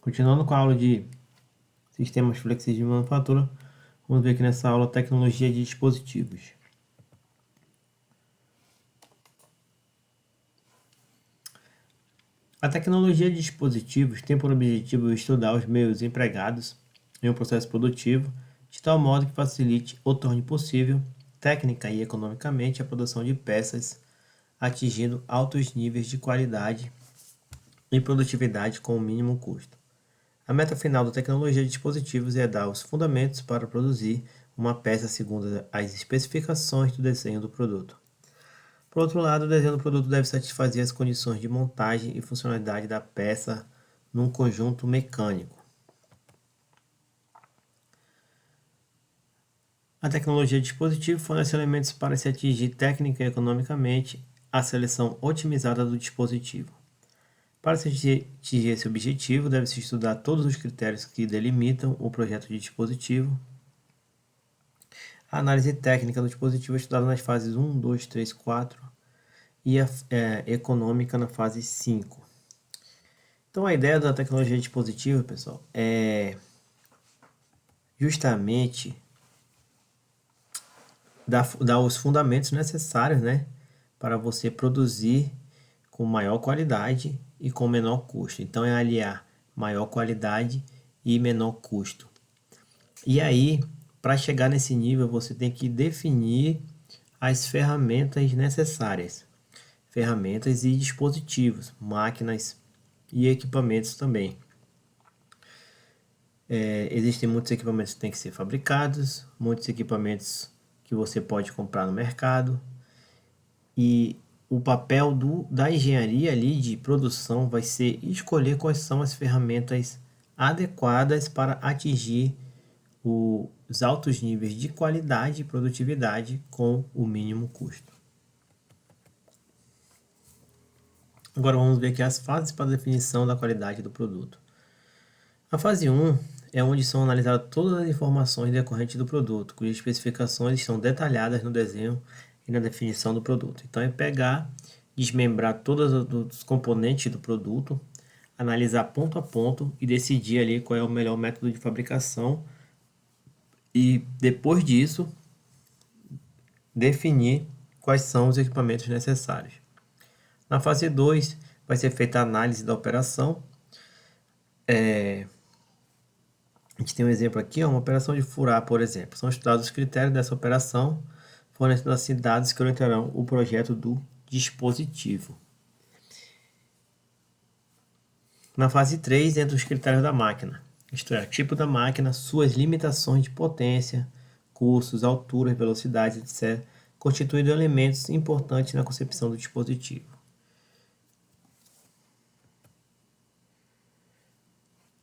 Continuando com a aula de sistemas flexíveis de manufatura, vamos ver aqui nessa aula tecnologia de dispositivos. A tecnologia de dispositivos tem por objetivo estudar os meios empregados em um processo produtivo de tal modo que facilite ou torne possível, técnica e economicamente, a produção de peças, atingindo altos níveis de qualidade e produtividade com o mínimo custo. A meta final da tecnologia de dispositivos é dar os fundamentos para produzir uma peça segundo as especificações do desenho do produto. Por outro lado, o desenho do produto deve satisfazer as condições de montagem e funcionalidade da peça num conjunto mecânico. A tecnologia de dispositivo fornece elementos para se atingir técnica e economicamente a seleção otimizada do dispositivo. Para se atingir esse objetivo, deve-se estudar todos os critérios que delimitam o projeto de dispositivo. A análise técnica do dispositivo é estudada nas fases 1, 2, 3, 4 e a econômica na fase 5. Então, a ideia da tecnologia de dispositivo, pessoal, é justamente dar os fundamentos necessários, né, para você produzir com maior qualidade e com menor custo. Então, é aliar maior qualidade e menor custo. E aí, para chegar nesse nível, você tem que definir as ferramentas necessárias. Ferramentas e dispositivos, máquinas e equipamentos também. Existem muitos equipamentos que têm que ser fabricados, muitos equipamentos que você pode comprar no mercado. E o papel da engenharia ali de produção vai ser escolher quais são as ferramentas adequadas para atingir os altos níveis de qualidade e produtividade com o mínimo custo. Agora vamos ver aqui as fases para a definição da qualidade do produto. A fase 1 é onde são analisadas todas as informações decorrentes do produto, cujas especificações estão detalhadas no desenho e na definição do produto. Então é pegar, desmembrar todos os componentes do produto, analisar ponto a ponto e decidir ali qual é o melhor método de fabricação e depois disso definir quais são os equipamentos necessários. Na fase 2 vai ser feita a análise da operação. A gente tem um exemplo aqui, uma operação de furar, por exemplo. São estudados os critérios dessa operação, fornecendo assim dados que orientarão o projeto do dispositivo. Na fase 3, entra os critérios da máquina, isto é, tipo da máquina, suas limitações de potência, custos, alturas, velocidades, etc., constituindo elementos importantes na concepção do dispositivo.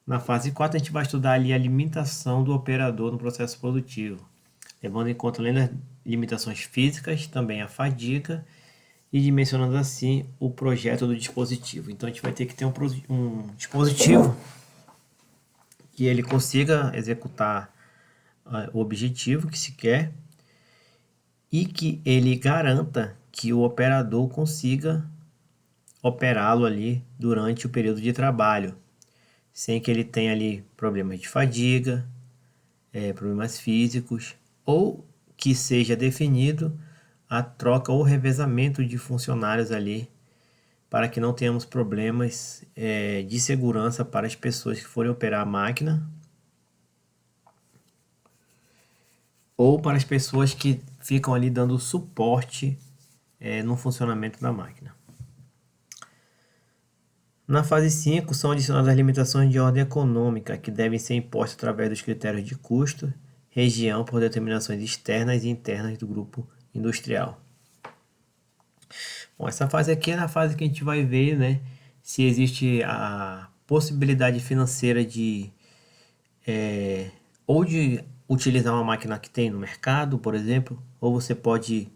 Na fase 4, a gente vai estudar ali a limitação do operador no processo produtivo, levando em conta, além das limitações físicas, também a fadiga e dimensionando assim o projeto do dispositivo. Então, a gente vai ter que ter um dispositivo que ele consiga executar o objetivo que se quer e que ele garanta que o operador consiga operá-lo ali durante o período de trabalho, sem que ele tenha ali problemas de fadiga, problemas físicos, ou que seja definido a troca ou revezamento de funcionários ali, para que não tenhamos problemas de segurança para as pessoas que forem operar a máquina, ou para as pessoas que ficam ali dando suporte no funcionamento da máquina. Na fase 5, são adicionadas as limitações de ordem econômica, que devem ser impostas através dos critérios de custo, região, por determinações externas e internas do grupo industrial. Bom, essa fase aqui é a fase que a gente vai ver, né, se existe a possibilidade financeira de ou de utilizar uma máquina que tem no mercado, por exemplo, ou você pode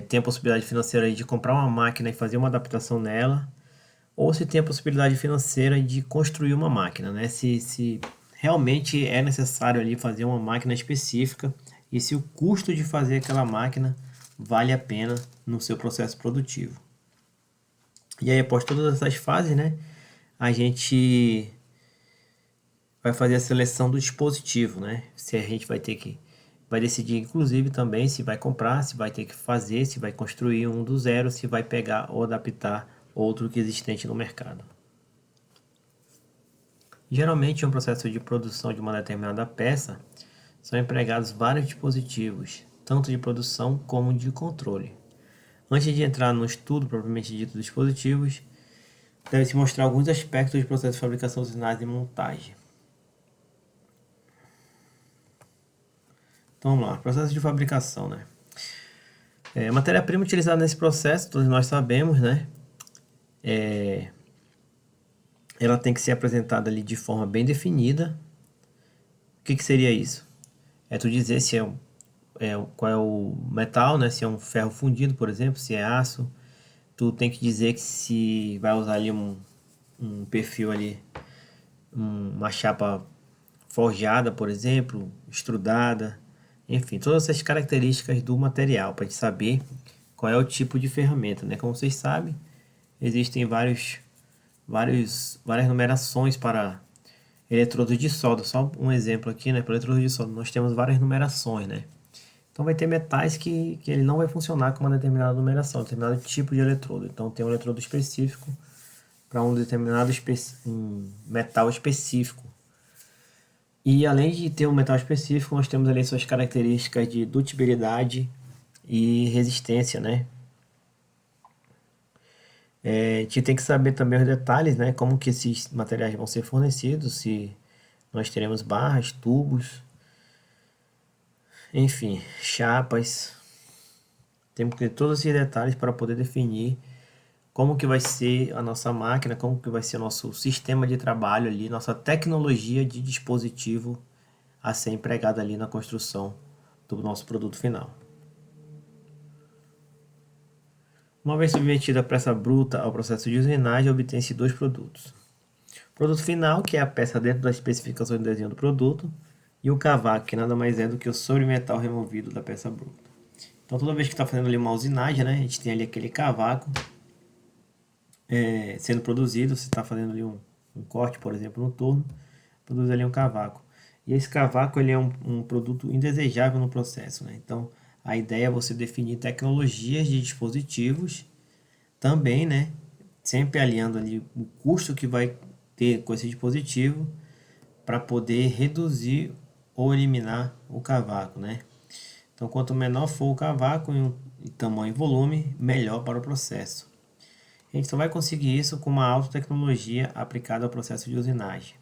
ter a possibilidade financeira de comprar uma máquina e fazer uma adaptação nela, ou se tem a possibilidade financeira de construir uma máquina, né? Se realmente é necessário ali fazer uma máquina específica e se o custo de fazer aquela máquina vale a pena no seu processo produtivo. E aí, após todas essas fases, né, a gente vai fazer a seleção do dispositivo, né? Se a gente vai decidir, inclusive, também se vai comprar, se vai ter que fazer, se vai construir um do zero, se vai pegar ou adaptar outro que existente no mercado. Geralmente, em um processo de produção de uma determinada peça, são empregados vários dispositivos, tanto de produção como de controle. Antes de entrar no estudo propriamente dito dos dispositivos, deve-se mostrar alguns aspectos do processo de fabricação, usinagem e montagem. Então vamos lá, processo de fabricação, né? A matéria-prima utilizada nesse processo, todos nós sabemos, né? Ela tem que ser apresentada ali de forma bem definida. O que seria isso? É tu dizer se qual é o metal, né? Se é um ferro fundido, por exemplo, se é aço. Tu tem que dizer que se vai usar ali um perfil ali, uma chapa forjada, por exemplo, extrudada, enfim, todas essas características do material para gente saber qual é o tipo de ferramenta, né? Como vocês sabem, existem várias numerações para eletrodos de solda. Só um exemplo aqui, né? Para eletrodos de solda, nós temos várias numerações, né? Então vai ter metais que ele não vai funcionar com uma determinada numeração, um determinado tipo de eletrodo. Então tem um eletrodo específico para um determinado metal específico. E além de ter um metal específico, nós temos ali suas características de dutibilidade e resistência, né? A gente tem que saber também os detalhes, né? Como que esses materiais vão ser fornecidos, se nós teremos barras, tubos, enfim, chapas. Temos que ter todos esses detalhes para poder definir como que vai ser a nossa máquina, como que vai ser o nosso sistema de trabalho ali, nossa tecnologia de dispositivo a ser empregada ali na construção do nosso produto final. Uma vez submetida a peça bruta ao processo de usinagem, obtém-se dois produtos. O produto final, que é a peça dentro das especificações do desenho do produto, e o cavaco, que nada mais é do que o sobremetal removido da peça bruta. Então, toda vez que está fazendo ali uma usinagem, né, a gente tem ali aquele cavaco sendo produzido. Você está fazendo ali um corte, por exemplo, no torno, produz ali um cavaco. E esse cavaco ele é um produto indesejável no processo, né? Então, a ideia é você definir tecnologias de dispositivos também, né? Sempre alinhando ali o custo que vai ter com esse dispositivo para poder reduzir ou eliminar o cavaco, né? Então, quanto menor for o cavaco em tamanho e volume, melhor para o processo. A gente só vai conseguir isso com uma alta tecnologia aplicada ao processo de usinagem.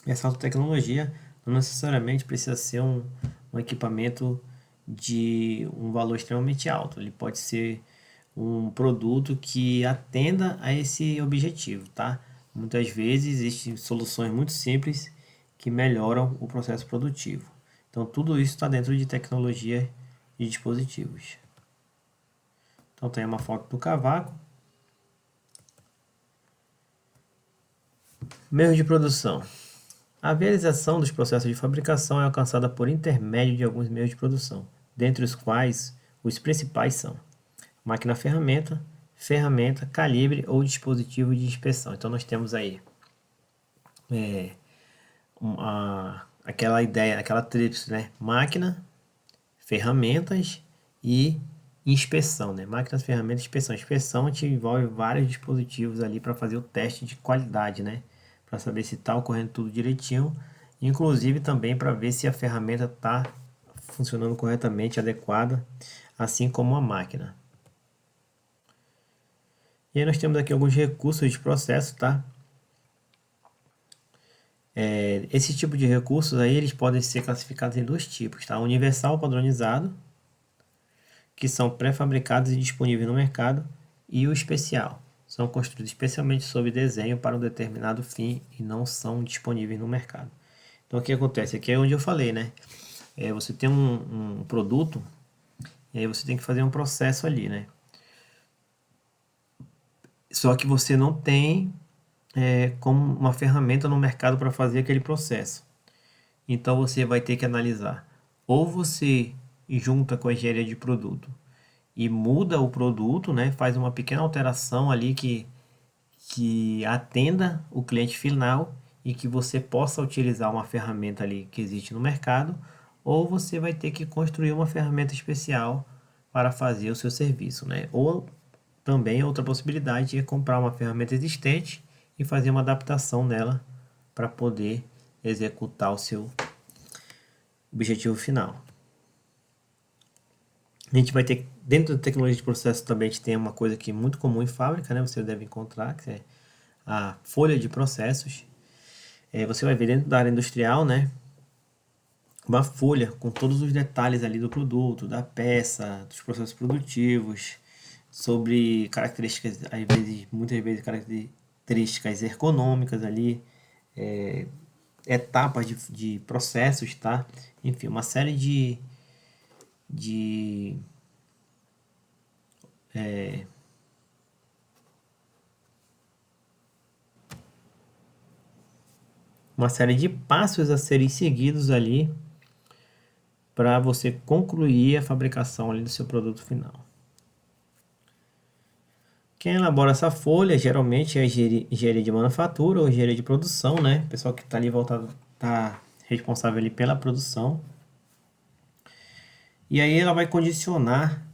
Essa alta tecnologia não necessariamente precisa ser um equipamento de um valor extremamente alto. Ele pode ser um produto que atenda a esse objetivo, tá? Muitas vezes existem soluções muito simples que melhoram o processo produtivo. Então, tudo isso está dentro de tecnologia de dispositivos. Então, tem uma foto do cavaco. Meios de produção. A viabilização dos processos de fabricação é alcançada por intermédio de alguns meios de produção, dentre os quais os principais são máquina-ferramenta, ferramenta, calibre ou dispositivo de inspeção. Então nós temos aí aquela ideia, aquela tríplice, né? Máquina, ferramentas e inspeção, né? Máquinas, ferramentas, inspeção. Inspeção te envolve vários dispositivos ali para fazer o teste de qualidade, né? Para saber se está ocorrendo tudo direitinho, inclusive também para ver se a ferramenta está funcionando corretamente, adequada, assim como a máquina. E aí nós temos aqui alguns recursos de processo, tá? Esse tipo de recursos aí, eles podem ser classificados em dois tipos, tá? Universal padronizado, que são pré-fabricados e disponíveis no mercado, e o especial. São construídos especialmente sob desenho para um determinado fim e não são disponíveis no mercado. Então, o que acontece? Aqui é onde eu falei, né? Você tem um produto e aí você tem que fazer um processo ali, né? Só que você não tem como uma ferramenta no mercado para fazer aquele processo. Então, você vai ter que analisar. Ou você junta com a engenharia de produto e muda o produto, né? Faz uma pequena alteração ali que atenda o cliente final e que você possa utilizar uma ferramenta ali que existe no mercado, ou você vai ter que construir uma ferramenta especial para fazer o seu serviço, né? Ou também outra possibilidade é comprar uma ferramenta existente e fazer uma adaptação nela para poder executar o seu objetivo final. A gente vai ter, dentro da tecnologia de processo também, a gente tem uma coisa que é muito comum em fábrica, né? Você deve encontrar, que é a folha de processos. Você vai ver dentro da área industrial, né? Uma folha com todos os detalhes ali do produto, da peça, dos processos produtivos, sobre características, às vezes, muitas vezes características ergonômicas ali, etapas de processos, tá? Enfim, uma série de uma série de passos a serem seguidos ali para você concluir a fabricação ali do seu produto final. Quem elabora essa folha geralmente é a engenharia de manufatura ou engenharia de produção, né? O pessoal que está ali voltado, está responsável ali pela produção. E aí ela vai condicionar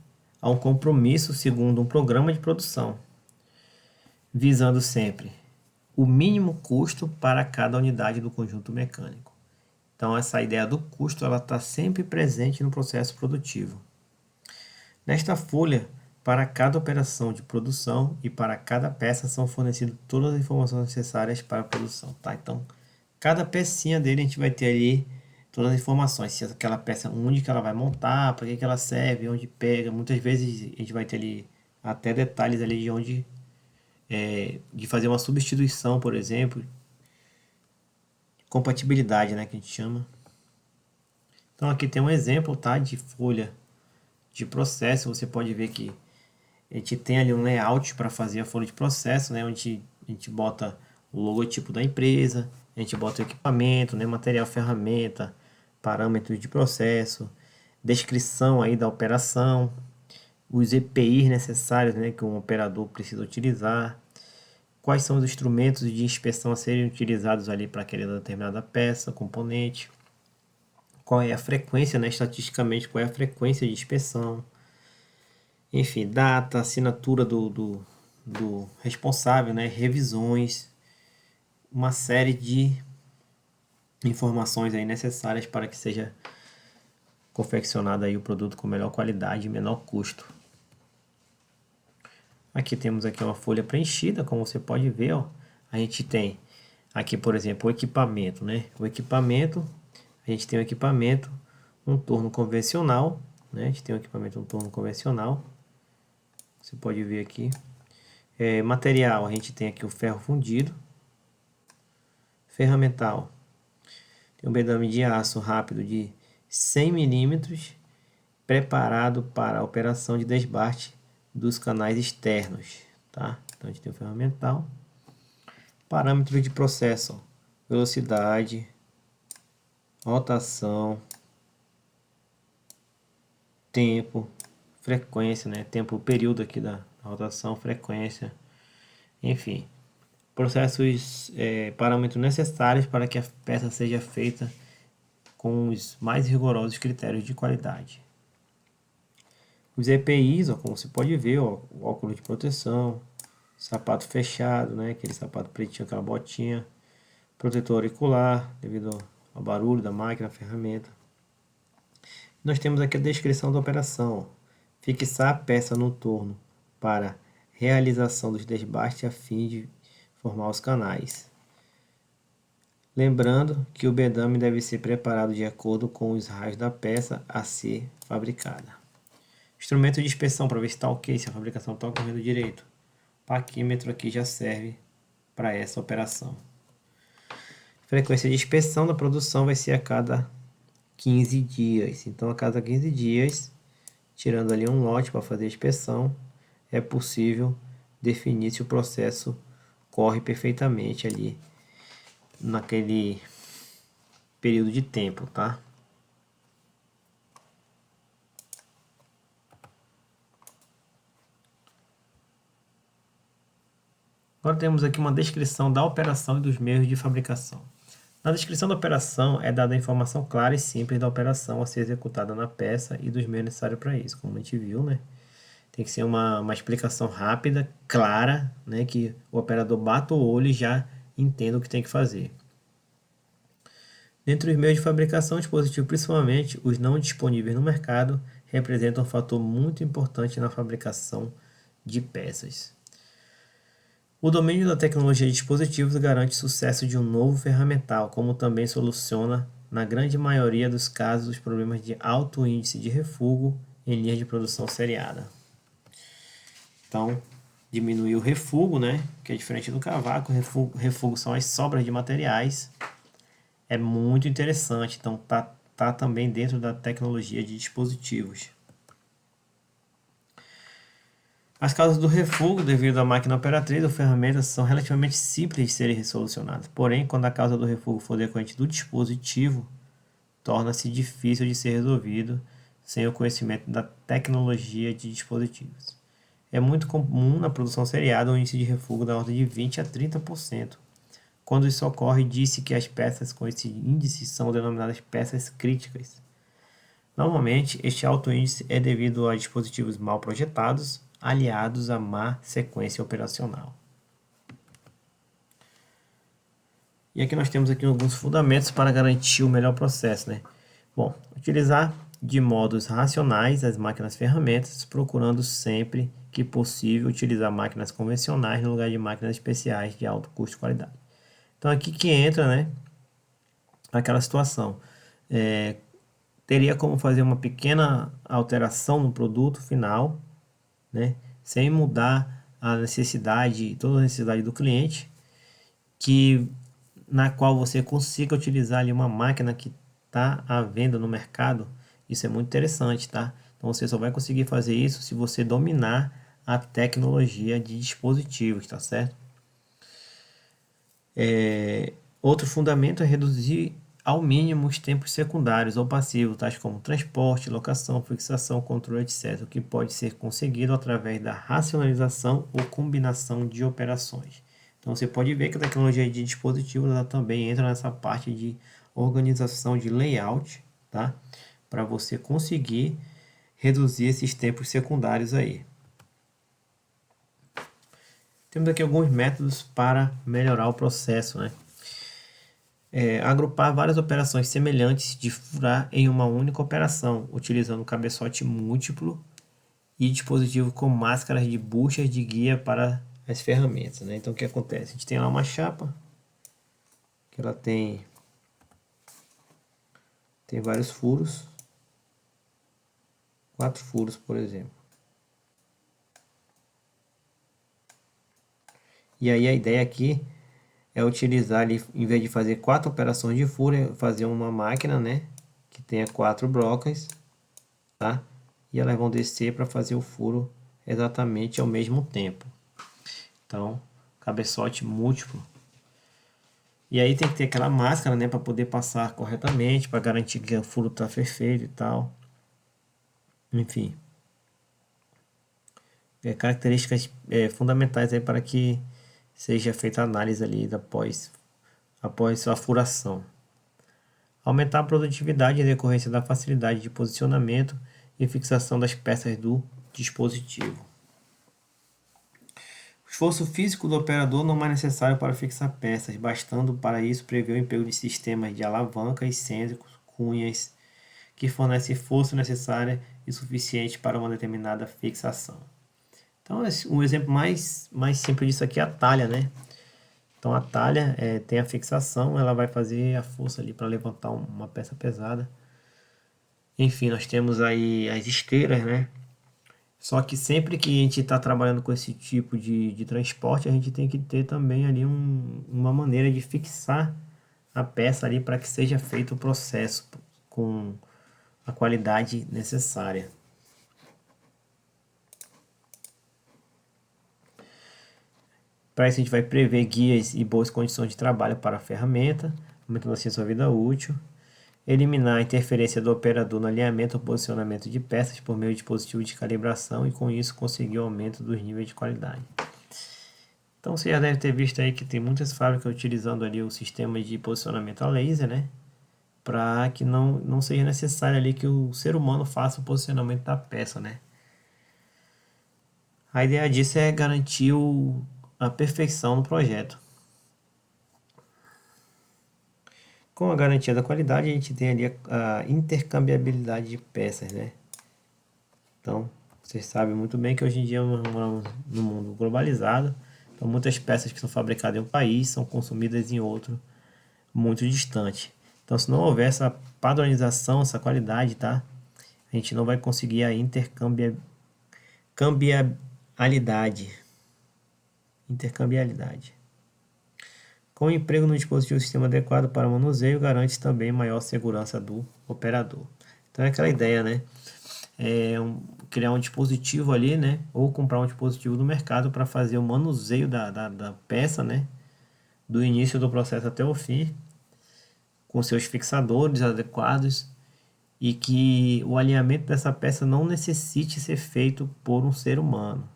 a um compromisso segundo um programa de produção, visando sempre o mínimo custo para cada unidade do conjunto mecânico. Então essa ideia do custo ela está sempre presente no processo produtivo. Nesta folha, para cada operação de produção e para cada peça são fornecidas todas as informações necessárias para a produção, tá? Então, cada pecinha dele a gente vai ter ali todas as informações, se aquela peça, onde que ela vai montar, para que ela serve, onde pega. Muitas vezes a gente vai ter ali até detalhes ali de onde de fazer uma substituição, por exemplo, compatibilidade, né, que a gente chama. Então aqui tem um exemplo, tá, de folha de processo. Você pode ver que a gente tem ali um layout para fazer a folha de processo, né, onde a gente bota o logotipo da empresa, a gente bota o equipamento, né, material, ferramenta, parâmetros de processo, descrição aí da operação, os EPIs necessários, né, que um operador precisa utilizar, quais são os instrumentos de inspeção a serem utilizados ali para aquela determinada peça, componente, qual é a frequência, né, estatisticamente, qual é a frequência de inspeção, enfim, data, assinatura do responsável, né, revisões, uma série de informações aí necessárias para que seja confeccionado aí o produto com melhor qualidade e menor custo. Aqui temos aqui uma folha preenchida, como você pode ver, ó. A gente tem aqui, por exemplo, o equipamento, né? O equipamento, a gente tem o equipamento, um torno convencional, né? A gente tem o equipamento, um torno convencional. Você pode ver aqui. Material, a gente tem aqui o ferro fundido. Ferramental, tem um bedame de aço rápido de 100 milímetros, preparado para a operação de desbaste dos canais externos, tá? Então a gente tem o ferramental. Parâmetros de processo, velocidade, rotação, tempo, frequência, né? Tempo, período aqui da rotação, frequência, enfim. Processos, parâmetros necessários para que a peça seja feita com os mais rigorosos critérios de qualidade. Os EPIs, ó, como você pode ver, ó, o óculos de proteção, sapato fechado, né, aquele sapato pretinho, aquela botinha, protetor auricular, devido ao barulho da máquina, ferramenta. Nós temos aqui a descrição da operação, ó. Fixar a peça no torno para realização dos desbastes a fim de formar os canais. Lembrando que o bedame deve ser preparado de acordo com os raios da peça a ser fabricada. Instrumento de inspeção para ver se está ok, se a fabricação está ocorrendo direito. Paquímetro aqui já serve para essa operação. Frequência de inspeção da produção vai ser a cada 15 dias. Então, a cada 15 dias, tirando ali um lote para fazer a inspeção, é possível definir se o processo corre perfeitamente ali naquele período de tempo, tá? Agora temos aqui uma descrição da operação e dos meios de fabricação. Na descrição da operação é dada a informação clara e simples da operação a ser executada na peça e dos meios necessários para isso, como a gente viu, né? Tem que ser uma explicação rápida, clara, né? Que o operador bata o olho e já entenda o que tem que fazer. Dentre os meios de fabricação, o dispositivo, principalmente os não disponíveis no mercado, representam um fator muito importante na fabricação de peças. O domínio da tecnologia de dispositivos garante o sucesso de um novo ferramental, como também soluciona, na grande maioria dos casos, os problemas de alto índice de refúgio em linhas de produção seriada. Então, diminuir o refúgio, né, que é diferente do cavaco. Refúgio são as sobras de materiais. É muito interessante, então tá também dentro da tecnologia de dispositivos. As causas do refúgio devido à máquina operatriz ou ferramentas são relativamente simples de serem solucionadas. Porém, quando a causa do refúgio for decorrente do dispositivo, torna-se difícil de ser resolvido sem o conhecimento da tecnologia de dispositivos. É muito comum na produção seriada um índice de refúgio da ordem de 20 a 30%. Quando isso ocorre, disse que as peças com esse índice são denominadas peças críticas. Normalmente, este alto índice é devido a dispositivos mal projetados, aliados à má sequência operacional. E aqui nós temos aqui alguns fundamentos para garantir o melhor processo, né? Bom, utilizar de modos racionais as máquinas ferramentas, procurando sempre que possível utilizar máquinas convencionais no lugar de máquinas especiais de alto custo e qualidade. Então aqui que entra, né, aquela situação. Teria como fazer uma pequena alteração no produto final, né, sem mudar a necessidade, toda a necessidade do cliente, na qual você consiga utilizar ali uma máquina que está à venda no mercado. Isso é muito interessante, tá? Então você só vai conseguir fazer isso se você dominar a tecnologia de dispositivos, tá certo? Outro fundamento é reduzir ao mínimo os tempos secundários ou passivos, tais como transporte, locação, fixação, controle, etc., o que pode ser conseguido através da racionalização ou combinação de operações. Então você pode ver que a tecnologia de dispositivos ela também entra nessa parte de organização de layout, tá? Para você conseguir reduzir esses tempos secundários aí. Temos aqui alguns métodos para melhorar o processo, né? Agrupar várias operações semelhantes de furar em uma única operação, utilizando cabeçote múltiplo e dispositivo com máscaras de buchas de guia para as ferramentas, né? Então o que acontece? A gente tem lá uma chapa que ela tem vários furos, 4 furos, por exemplo. E aí a ideia aqui é utilizar ali, em vez de fazer 4 operações de furo, é fazer uma máquina, né, que tenha 4 brocas, tá? E elas vão descer para fazer o furo exatamente ao mesmo tempo. Então, cabeçote múltiplo. E aí tem que ter aquela máscara, né, para poder passar corretamente, para garantir que o furo está perfeito e tal. Enfim. Características fundamentais aí para que seja feita a análise ali após a furação. Aumentar a produtividade em decorrência da facilidade de posicionamento e fixação das peças do dispositivo. O esforço físico do operador não é necessário para fixar peças, bastando para isso prever o emprego de sistemas de alavanca, excêntricos, cunhas, que fornecem força necessária e suficiente para uma determinada fixação. Então, um exemplo mais simples disso aqui é a talha, né? Então, a talha tem a fixação, ela vai fazer a força ali para levantar uma peça pesada. Enfim, nós temos aí as esteiras, né? Só que sempre que a gente está trabalhando com esse tipo de transporte, a gente tem que ter também ali uma maneira de fixar a peça ali para que seja feito o processo com a qualidade necessária. Para isso a gente vai prever guias e boas condições de trabalho para a ferramenta, aumentando assim a sua vida útil. Eliminar a interferência do operador no alinhamento ou posicionamento de peças por meio de dispositivo de calibração e com isso conseguir o aumento dos níveis de qualidade. Então você já deve ter visto aí que tem muitas fábricas utilizando ali o sistema de posicionamento a laser, né? Para que não seja necessário ali que o ser humano faça o posicionamento da peça, né? A ideia disso é garantir a perfeição no projeto. Com a garantia da qualidade, a gente tem ali a intercambiabilidade de peças, né? Então, vocês sabem muito bem que hoje em dia moramos num mundo globalizado, então muitas peças que são fabricadas em um país são consumidas em outro muito distante. Então, se não houver essa padronização, essa qualidade, tá? A gente não vai conseguir a intercambiabilidade. Intercambiabilidade. Com o emprego no dispositivo sistema adequado para manuseio, garante também maior segurança do operador. Então é aquela ideia, né? Criar um dispositivo ali, né? Ou comprar um dispositivo do mercado para fazer o manuseio da peça, né? Do início do processo até o fim, com seus fixadores adequados e que o alinhamento dessa peça não necessite ser feito por um ser humano,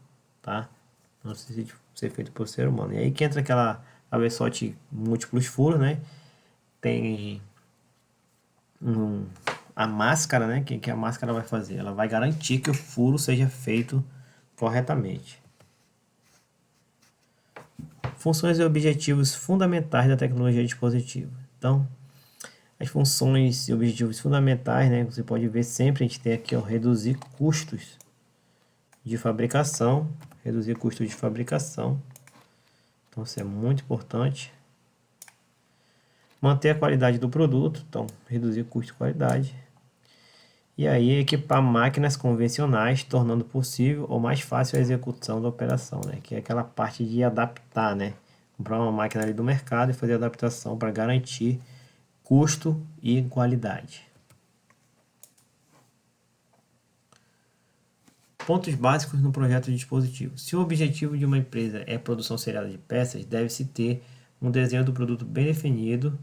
tá? Não necessite ser feito por um ser humano. E aí que entra aquela cabeçote múltiplos furos, né? Tem a máscara, né? Que a máscara vai fazer? Ela vai garantir que o furo seja feito corretamente. Funções e objetivos fundamentais da tecnologia de dispositivo. Então, as funções e objetivos fundamentais, né? Você pode ver sempre, a gente tem aqui, ó, reduzir custos de fabricação. Reduzir custos de fabricação. Então, isso é muito importante. Manter a qualidade do produto. Então, reduzir custo e qualidade. E aí, equipar máquinas convencionais, tornando possível ou mais fácil a execução da operação, né? Que é aquela parte de adaptar, né? Comprar uma máquina ali do mercado e fazer adaptação para garantir custo e qualidade. Pontos básicos no projeto de dispositivo. Se o objetivo de uma empresa é a produção seriada de peças, deve-se ter um desenho do produto bem definido,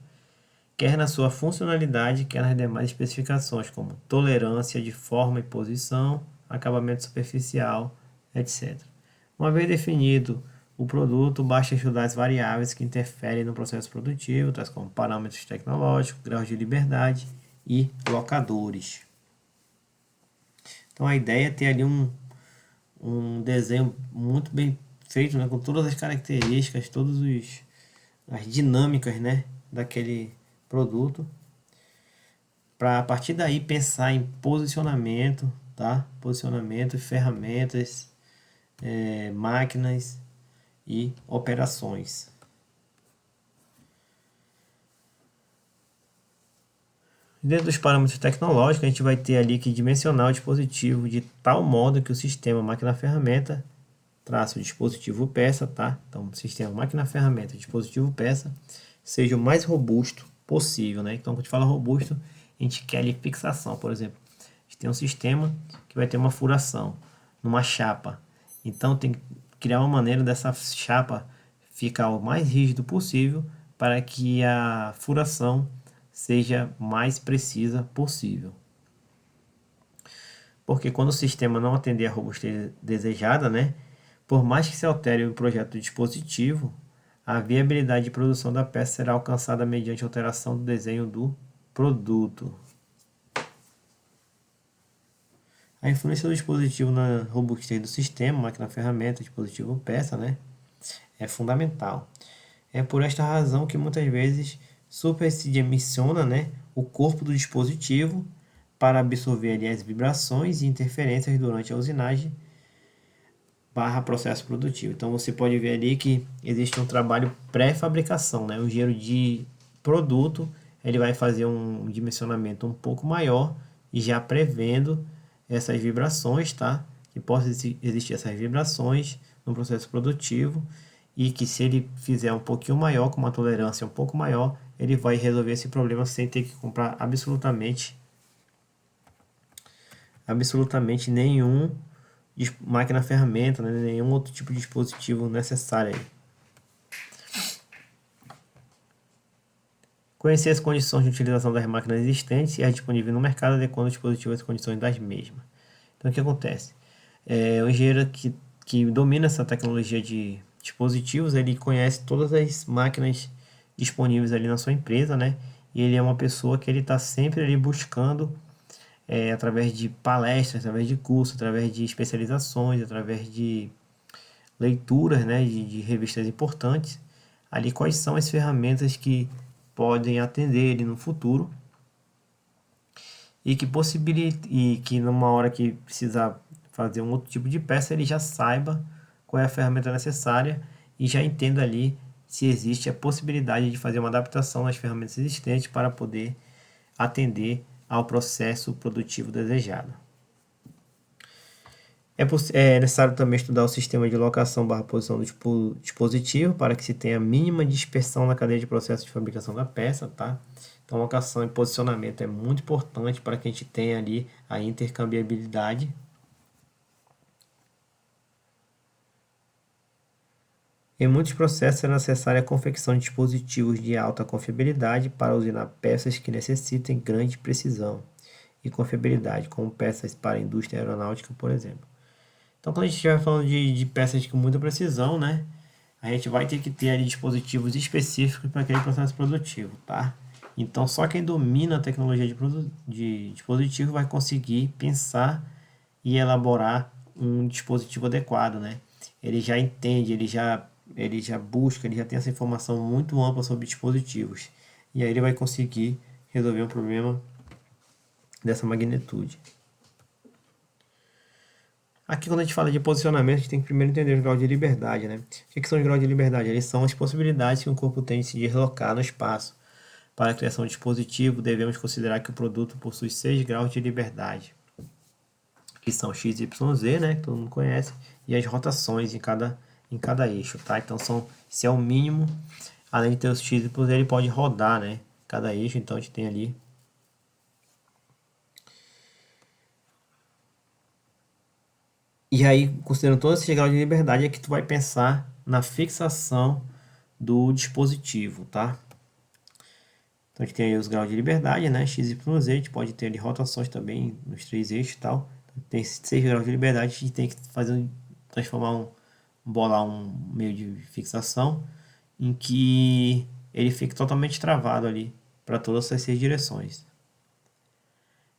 quer na sua funcionalidade, quer nas demais especificações, como tolerância de forma e posição, acabamento superficial, etc. Uma vez definido o produto, basta estudar as variáveis que interferem no processo produtivo, tais como parâmetros tecnológicos, graus de liberdade e locadores. Então a ideia é ter ali um desenho muito bem feito, né, com todas as características, todas as dinâmicas, né, daquele produto, para a partir daí pensar em posicionamento, tá? Posicionamento, ferramentas, máquinas e operações. Dentro dos parâmetros tecnológicos, a gente vai ter ali que dimensionar o dispositivo de tal modo que o sistema máquina-ferramenta, traço dispositivo peça, tá? Então, sistema máquina-ferramenta, dispositivo peça, seja o mais robusto possível, né? Então, quando a gente fala robusto, a gente quer ali fixação, por exemplo. A gente tem um sistema que vai ter uma furação numa chapa. Então, tem que criar uma maneira dessa chapa ficar o mais rígido possível para que a furação seja mais precisa possível. Porque quando o sistema não atender a robustez desejada, né, por mais que se altere o projeto do dispositivo, a viabilidade de produção da peça será alcançada mediante alteração do desenho do produto. A influência do dispositivo na robustez do sistema, máquina-ferramenta, dispositivo-peça, né, é fundamental. É por esta razão que muitas vezes superdimensiona, né, o corpo do dispositivo para absorver ali as vibrações e interferências durante a usinagem barra processo produtivo. Então você pode ver ali que existe um trabalho pré-fabricação, né? O engenheiro de produto ele vai fazer um dimensionamento um pouco maior e já prevendo essas vibrações, tá? Que possa existir essas vibrações no processo produtivo e que se ele fizer um pouquinho maior, com uma tolerância um pouco maior, ele vai resolver esse problema sem ter que comprar absolutamente nenhum máquina ferramenta, né, nenhum outro tipo de dispositivo necessário aí. Conhecer as condições de utilização das máquinas existentes e as disponíveis no mercado, adequando o dispositivo às condições das mesmas. Então, o que acontece? O engenheiro que domina essa tecnologia de dispositivos, ele conhece todas as máquinas disponíveis ali na sua empresa, né? E ele é uma pessoa que ele está sempre ali buscando, através de palestras, através de cursos, através de especializações, através de leituras, né, de revistas importantes, ali quais são as ferramentas que podem atender ele no futuro e que possibilita, e que numa hora que precisar fazer um outro tipo de peça, ele já saiba qual é a ferramenta necessária e já entenda ali se existe a possibilidade de fazer uma adaptação nas ferramentas existentes para poder atender ao processo produtivo desejado. É necessário também estudar o sistema de locação/posição do dispositivo para que se tenha a mínima dispersão na cadeia de processo de fabricação da peça, tá? Então, locação e posicionamento é muito importante para que a gente tenha ali a intercambiabilidade. Em muitos processos é necessária a confecção de dispositivos de alta confiabilidade para usinar peças que necessitem grande precisão e confiabilidade, como peças para a indústria aeronáutica, por exemplo. Então, quando a gente estiver falando de peças com muita precisão, né, a gente vai ter que ter ali dispositivos específicos para aquele processo produtivo, tá? Então, só quem domina a tecnologia de dispositivo vai conseguir pensar e elaborar um dispositivo adequado, né? Ele já entende, ele já busca, ele já tem essa informação muito ampla sobre dispositivos. E aí ele vai conseguir resolver um problema dessa magnitude. Aqui, quando a gente fala de posicionamento, a gente tem que primeiro entender os graus de liberdade, né? O que são os graus de liberdade? Eles são as possibilidades que um corpo tem de se deslocar no espaço. Para a criação de dispositivo, devemos considerar que o produto possui 6 graus de liberdade, que são x, y, z, né? Que todo mundo conhece, e as rotações em cada eixo, tá? Então, esse é o mínimo. Além de ter os x, y, z, ele pode rodar, né? Cada eixo, então a gente tem ali. E aí, considerando todos esses graus de liberdade, é que tu vai pensar na fixação do dispositivo, tá? Então, a gente tem aí os graus de liberdade, né? X, Y, Z, a gente pode ter ali rotações também nos 3 eixos e tal. Então, tem 6 graus de liberdade, a gente tem que bolar um meio de fixação em que ele fique totalmente travado ali para todas essas 6 direções.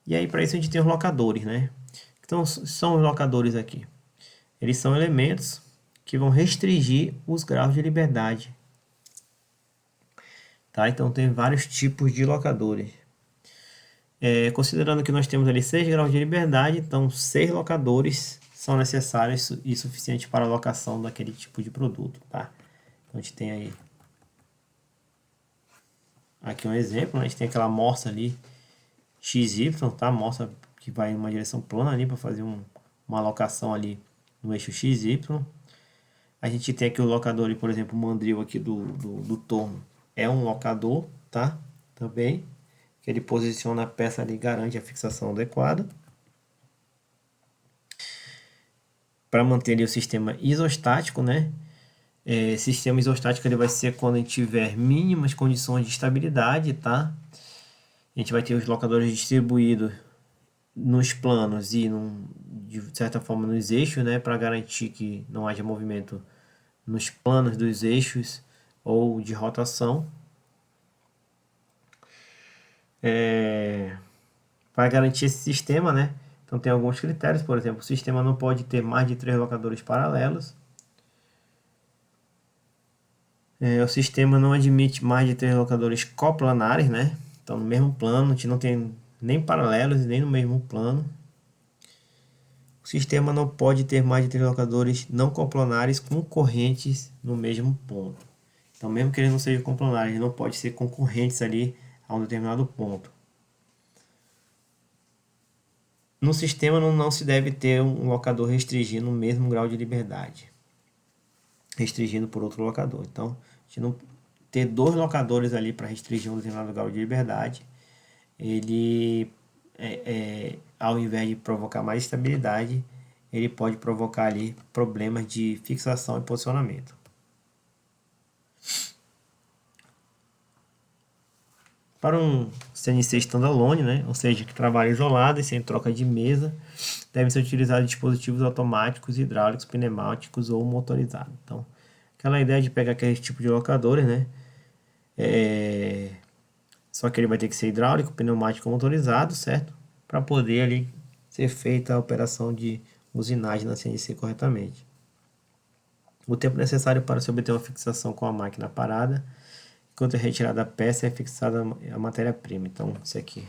E aí, para isso, a gente tem os locadores, né? Então, são os locadores aqui. Eles são elementos que vão restringir os graus de liberdade. Tá? Então, tem vários tipos de locadores. Considerando que nós temos ali 6 graus de liberdade, então 6 locadores são necessários e suficientes para a locação daquele tipo de produto. Tá? Então, a gente tem aí aqui um exemplo, né? A gente tem aquela morsa ali XY, tá? Morsa que vai em uma direção plana ali para fazer uma alocação ali no eixo XY. A gente tem aqui o locador, por exemplo, o mandril aqui do torno é um locador, tá? Também, que ele posiciona a peça ali e garante a fixação adequada. Para manter ali o sistema isostático, né? Sistema isostático ele vai ser quando a gente tiver mínimas condições de estabilidade, tá? A gente vai ter os locadores distribuídos nos planos e, de certa forma, nos eixos, né? Para garantir que não haja movimento nos planos dos eixos ou de rotação. Para garantir esse sistema, né? Então tem alguns critérios, por exemplo, o sistema não pode ter mais de 3 locadores paralelos. O sistema não admite mais de 3 locadores coplanares, né? Então no mesmo plano, a gente não tem nem paralelos nem no mesmo plano. O sistema não pode ter mais de 3 locadores não coplanares concorrentes no mesmo ponto. Então mesmo que eles não sejam coplanares, eles não podem ser concorrentes ali a um determinado ponto. No sistema não se deve ter um locador restringindo o mesmo grau de liberdade, restringindo por outro locador. Então, a gente não ter 2 locadores ali para restringir um determinado grau de liberdade, ele, ao invés de provocar mais estabilidade, ele pode provocar ali problemas de fixação e posicionamento. Para um CNC standalone, né, ou seja, que trabalha isolado e sem troca de mesa, devem ser utilizados dispositivos automáticos, hidráulicos, pneumáticos ou motorizados. Então, Aquela ideia de pegar aquele tipo de locadores, né? Só que ele vai ter que ser hidráulico, pneumático motorizado, certo? Para poder ali ser feita a operação de usinagem na CNC corretamente. O tempo necessário para se obter uma fixação com a máquina parada, enquanto é retirada a peça, é fixada a matéria-prima. Então, isso aqui.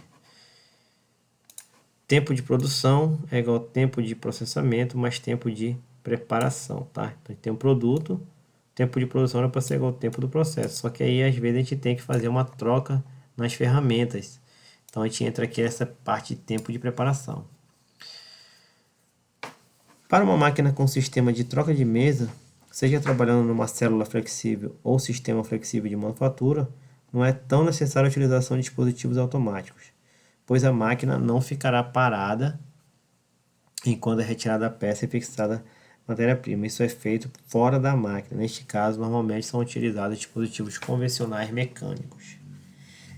Tempo de produção é igual ao tempo de processamento mais tempo de preparação, tá? Então, tem um produto, tempo de produção era para ser igual ao tempo do processo. Só que aí, às vezes, a gente tem que fazer uma troca nas ferramentas. Então, a gente entra aqui nessa parte de tempo de preparação. Para uma máquina com sistema de troca de mesa, seja trabalhando numa célula flexível ou sistema flexível de manufatura, não é tão necessária a utilização de dispositivos automáticos, pois a máquina não ficará parada enquanto é retirada a peça e fixada a matéria-prima. Isso é feito fora da máquina. Neste caso, normalmente são utilizados dispositivos convencionais mecânicos.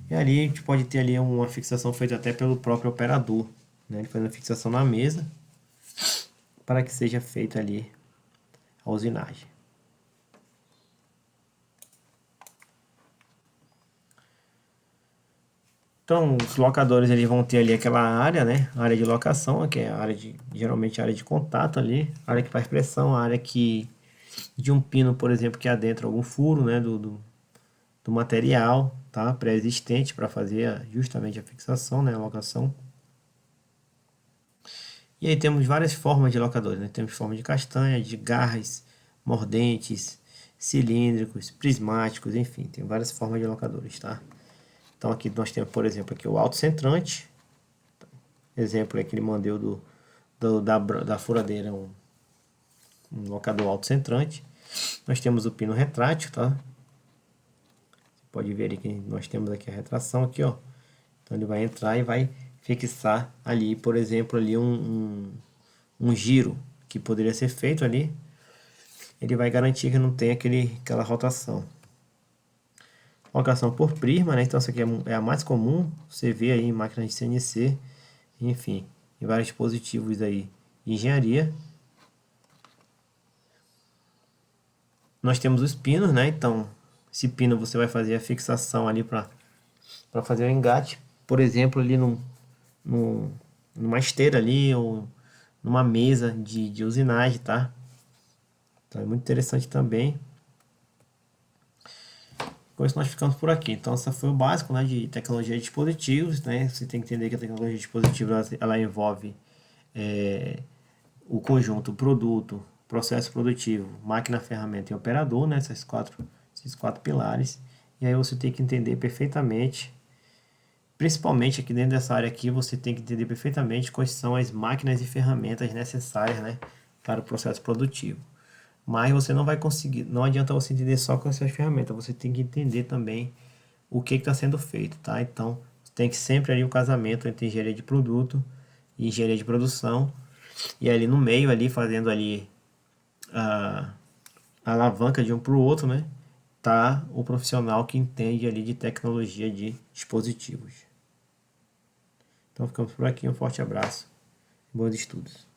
E ali a gente pode ter ali uma fixação feita até pelo próprio operador, né? Ele faz a fixação na mesa para que seja feita ali a usinagem. Então, os locadores eles vão ter ali aquela área, né? A área de locação, que é a área de, geralmente a área de contato ali, a área que faz pressão, a área que de um pino, por exemplo, que adentra algum furo, né? Do material, tá? Pré-existente para fazer justamente a fixação, né? A locação. E aí temos várias formas de locadores, né? Temos forma de castanha, de garras, mordentes, cilíndricos, prismáticos, enfim, tem várias formas de locadores, tá? Então aqui nós temos, por exemplo, aqui o autocentrante. Exemplo é aquele modelo da furadeira, um locador autocentrante. Nós temos o pino retrátil, tá? Você pode ver aqui que nós temos aqui a retração aqui, ó. Então ele vai entrar e vai fixar ali, por exemplo, ali um giro que poderia ser feito ali. Ele vai garantir que não tem aquela rotação. Locação por prisma, né? Então essa aqui é a mais comum. Você vê aí em máquinas de CNC, enfim, em vários dispositivos aí de engenharia. Nós temos os pinos, né? Então, esse pino você vai fazer a fixação ali para fazer o engate. Por exemplo, ali numa esteira ali ou numa mesa de usinagem, tá? Então é muito interessante também. Com isso nós ficamos por aqui. Então essa foi o básico, né, de tecnologia de dispositivos, né? Você tem que entender que a tecnologia de dispositivos ela envolve o conjunto produto, processo produtivo, máquina, ferramenta e operador, né? Esses quatro pilares. E aí você tem que entender perfeitamente, principalmente aqui dentro dessa área aqui, você tem que entender perfeitamente quais são as máquinas e ferramentas necessárias, né, para o processo produtivo. Mas você não vai conseguir, não adianta você entender só com essas ferramentas, você tem que entender também o que está sendo feito, tá? Então, tem que sempre ali o casamento entre engenharia de produto e engenharia de produção, e ali no meio ali fazendo ali a alavanca de um para o outro, né? Tá o profissional que entende ali de tecnologia de dispositivos. Então ficamos por aqui, um forte abraço, bons estudos.